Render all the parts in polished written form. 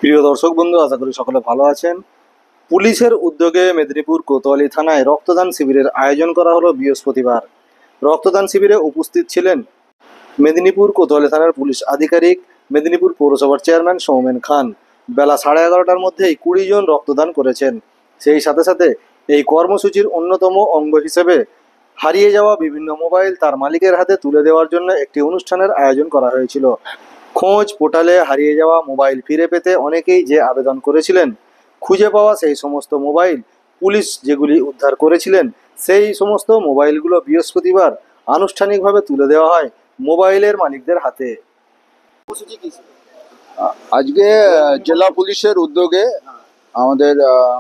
প্রিয় দর্শক বন্ধু, আশা করি সকলে ভালো আছেন। পুলিশের উদ্যোগে মেদিনীপুর কোতোয়ালি থানায় রক্তদান শিবিরের আয়োজন করা হলো বৃহস্পতিবার। রক্তদান শিবিরে উপস্থিত ছিলেন মেদিনীপুর কোতোয়ালি থানার পুলিশ আধিকারিক, মেদিনীপুর পৌরসভার চেয়ারম্যান সৌমেন খান। বেলা 11:30টার মধ্যেই 20 জন রক্তদান করেছেন। সেই সাথে সাথে এই কর্মসূচির অন্যতম অঙ্গ হিসেবে হারিয়ে যাওয়া বিভিন্ন মোবাইল তার মালিকের হাতে তুলে দেওয়ার জন্য একটি অনুষ্ঠানের আয়োজন করা হয়েছিল। খোঁজ পোর্টালে হারিয়ে যাওয়া মোবাইল ফিরে পেতে অনেকেই যে আবেদন করেছিলেন, খুঁজে পাওয়া সেই সমস্ত মোবাইল পুলিশ যেগুলি উদ্ধার করেছিলেন সেই সমস্ত মোবাইলগুলো বৃহস্পতিবার আনুষ্ঠানিকভাবে তুলে দেওয়া হয় মোবাইলের মালিকদের হাতে। আজকে জেলা পুলিশের উদ্যোগে আমাদের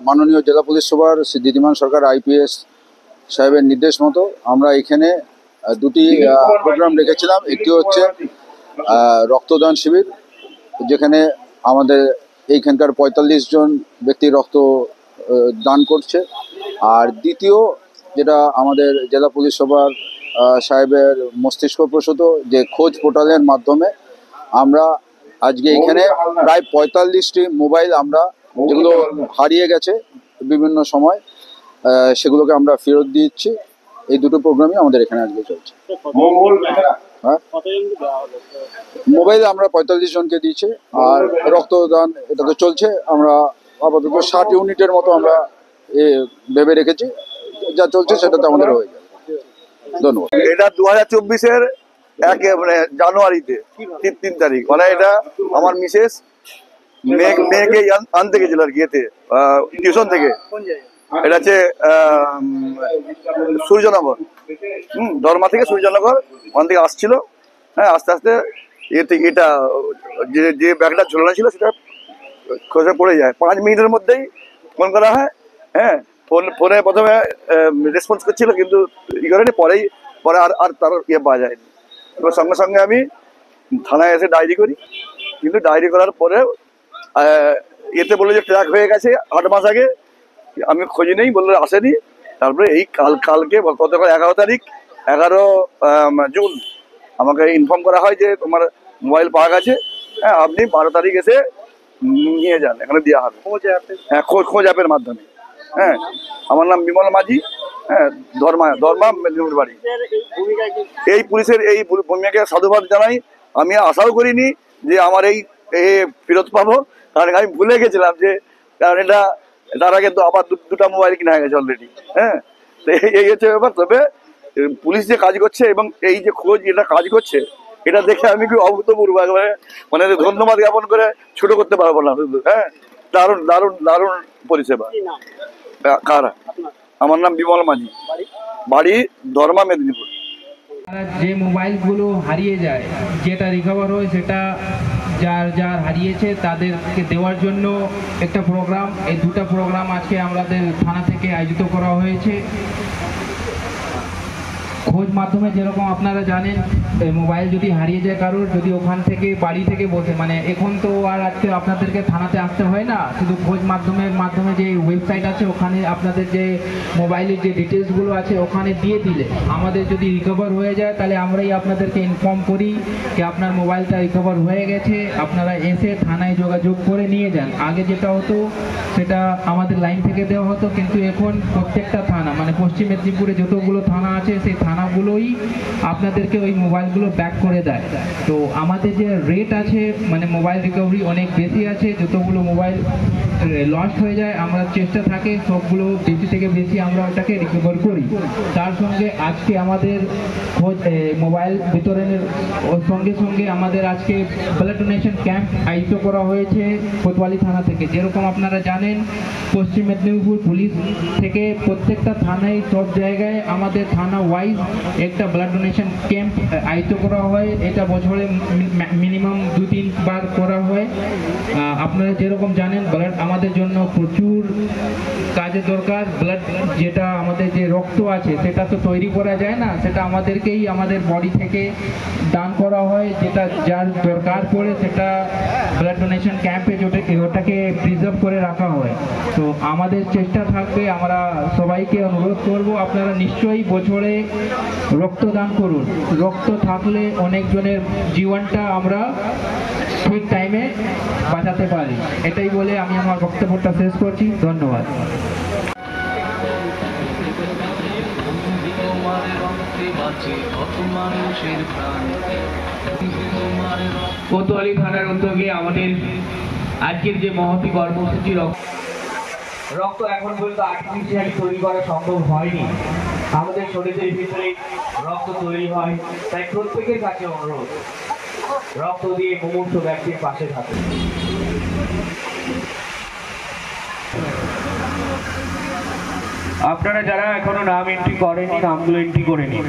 মাননীয় জেলা পুলিশ সুপার দিদিমান সরকার আইপিএস সাহেবের নির্দেশ মতো আমরা এখানে দুটি প্রোগ্রাম রেখেছিলাম। একটি হচ্ছে রক্তদান শিবির, যেখানে আমাদের এইখানকার 45 জন ব্যক্তি রক্ত দান করছে। আর দ্বিতীয় যেটা আমাদের জেলা পুলিশ সুপার সাহেবের মস্তিষ্ক প্রসূত যে খোঁজ পোর্টালের মাধ্যমে আমরা আজকে এখানে প্রায় 45টি মোবাইল আমরা যেগুলো হারিয়ে গেছে বিভিন্ন সময় সেগুলোকে আমরা ফেরত দিচ্ছি। এই দুটো প্রোগ্রামই আমাদের এখানে আজকে চলছে। হ্যাঁ, মোবাইল আমরা 45 জনকে দিয়েছি। আর রক্তদান এটা তো চলছে। আমরা আপাতত 60 ইউনিটের মতো আমরা ভেবে রেখেছি, যা চলছে সেটাতে আমাদের হয়ে যায়। ধন্যবাদ। এটা 2024-এর জানুয়ারিতে 3 তারিখ, মানে এটা আমার মিসেস মেয়েকে আনতে গেছিল আর কি, এতে টিউশন থেকে। এটা হচ্ছে সূর্যনগর, ধর্মা থেকে সূর্যনগর, ওখান থেকে আসছিল। হ্যাঁ, আস্তে আস্তে এটা যে ব্যাগটা ঝোলানো ছিল সেটা খসে পড়ে যায়। 5 মিনিটের মধ্যেই ফোন করা হয়। হ্যাঁ, ফোনে প্রথমে রেসপন্স করছিল, কিন্তু ই করেনি। পরে আর তার পাওয়া যায়নি। এবার সঙ্গে সঙ্গে আমি থানায় এসে ডায়েরি করি, কিন্তু ডায়েরি করার পরে এতে বলে যে ট্র্যাক হয়ে গেছে 8 মাস আগে। আমি খোঁজি নেই, বললে আসেনি। তারপরে এই কালকে গতকাল 11 তারিখ 11 জুন আমাকে ইনফর্ম করা হয় যে তোমার মোবাইল পাওয়া গেছে। হ্যাঁ, আপনি 12 তারিখ এসে নিয়ে যান, এখানে দেওয়া হবে। হ্যাঁ, খোঁজ অ্যাপের মাধ্যমে। হ্যাঁ, আমার নাম বিমল মাঝি। হ্যাঁ, ধর্মা মেদিনীপুর বাড়ি। এই পুলিশের এই ভূমিকাকে সাধুবাদ জানাই। আমি আশাও করিনি যে আমার এই ফেরত পাবো, কারণ আমি ভুলে গেছিলাম যে, কারণ এটা তার আগে তো আবার দুটা মোবাইল কিনা হয়ে গেছে অলরেডি। হ্যাঁ, তো এই হচ্ছে ব্যাপার। তবে পুলিশ যে কাজ করছে এবং এই যে খোঁজ এটা কাজ করছে, এটা দেখে আমি খুব অভূতপূর্ব, একেবারে মানে ধন্যবাদ জ্ঞাপন করে ছোট করতে পারবো না শুধু। হ্যাঁ, দারুণ দারুণ দারুণ পরিষেবা। কারা? আমার নাম বিমল মাঝি, বাড়ি ধর্মা, মেদিনীপুর। যে মোবাইলগুলো হারিয়ে যায়, যেটা রিকভার হয়, সেটা যার হারিয়েছে তাদেরকে দেওয়ার জন্য একটা প্রোগ্রাম, এই দুটা প্রোগ্রাম আজকে আমাদের থানা থেকে আয়োজিত করা হয়েছে। খোঁজ মাধ্যমে যেরকম আপনারা জানেন, মোবাইল যদি হারিয়ে যায় কারোর, যদি ওখান থেকে বাড়ি থেকে বসে, মানে এখন তো আর আজকে আপনাদেরকে থানাতে আসতে হয় না, শুধু খোঁজ মাধ্যমে যে ওয়েবসাইট আছে ওখানে আপনাদের যে মোবাইলের যে ডিটেলসগুলো আছে ওখানে দিয়ে দিলে আমাদের যদি রিকভার হয়ে যায়, তাহলে আমরাই আপনাদেরকে ইনফর্ম করি যে আপনার মোবাইলটা রিকভার হয়ে গেছে, আপনারা এসে থানায় যোগাযোগ করে নিয়ে যান। আগে যেটা হতো সেটা আমাদের লাইন থেকে দেওয়া হতো, কিন্তু এখন প্রত্যেকটা থানা, মানে পশ্চিম মেদিনীপুরে যতগুলো থানা আছে সেই থানাগুলোই আপনাদেরকে ওই মোবাইলগুলো ব্যাক করে দেয়। তো আমাদের যে রেট আছে, মানে মোবাইল রিকভারি অনেক বেশি আছে। যতগুলো মোবাইল লস্ট হয়ে যায়, আমরা চেষ্টা থাকে সবগুলো বেশি থেকে বেশি আমরা ওটাকে রিকভার করি। তার সঙ্গে আজকে আমাদের মোবাইল বিতরণের সঙ্গে সঙ্গে আমাদের আজকে ব্লাড ডোনেশন ক্যাম্প আয়োজিত করা হয়েছে কোতোয়ালি থানা থেকে। যেরকম আপনারা জানেন, পশ্চিম মেদিনীপুর পুলিশ থেকে প্রত্যেকটা থানায়, সব জায়গায় আমাদের থানা ওয়াইজ একটা ব্লাড ডোনেশন ক্যাম্প আয়োজিত করা হয়। এটা বছরে মিনিমাম 2-3 বার করা হয়। আপনারা যেরকম জানেন, ব্লাড আমাদের জন্য প্রচুর কাজের দরকার। ব্লাড যেটা আমাদের যে রক্ত আছে সেটা তো তৈরি করা যায় না, সেটা আমাদেরকেই আমাদের বডি থেকে দান করা হয়। যেটা যার দরকার পড়ে সেটা ব্লাড ডোনেশন ক্যাম্পে ওটাকে প্রিজার্ভ করে রাখা হয়। তো আমাদের চেষ্টা থাকবে, আমরা সবাইকে অনুরোধ করব আপনারা নিশ্চয়ই বছরে রক্তদান করুন। রক্ত থাকলে অনেকজনের জীবনটা আমরা ঠিক টাইমে বাঁচাতে পারি। এটাই বলে আমি আমার বক্তব্যটা শেষ করছি। ধন্যবাদ। কোতোয়ালি থানার উদ্যোগে আমাদের আজকের যে মহতি কর্মসূচি রক্ত এখন পর্যন্ত আর্টিফিশিয়ালি তৈরি করা সম্ভব হয়নি। আমাদের শরীরের ভিতরে রক্ত তৈরি হয়, তাই প্রত্যেকের কাছে অনুরোধ রক্ত দিয়ে মুমূর্ষু ব্যক্তির পাশে থাকে। আপনারা যারা এখনো নাম এন্ট্রি করেনি, নামগুলো এন্ট্রি করে নিন।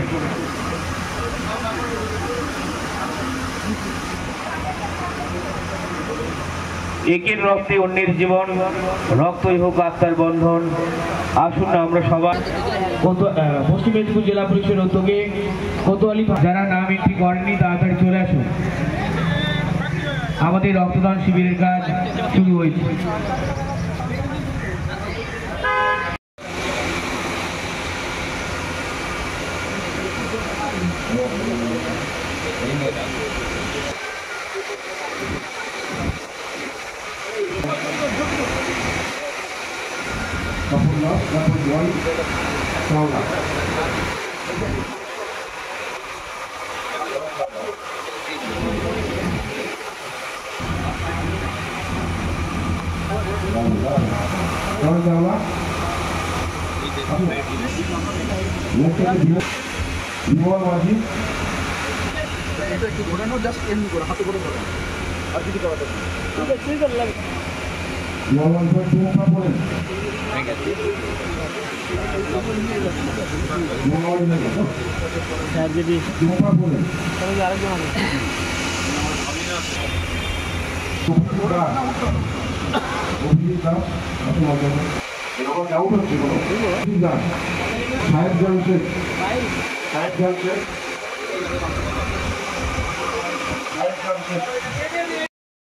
একের রক্তে অন্যের জীবন, রক্তই হোক আত্মার বন্ধন। আসুন না আমরা সবাই পশ্চিম মেদিনীপুর জেলা পুলিশের উদ্যোগে কোতোয়ালি যারা নাম এন্ট্রি করেনি তাড়াতাড়ি চলে আসুন। আমাদের রক্তদান শিবিরের কাজ শুরু হয়েছে। সাহেব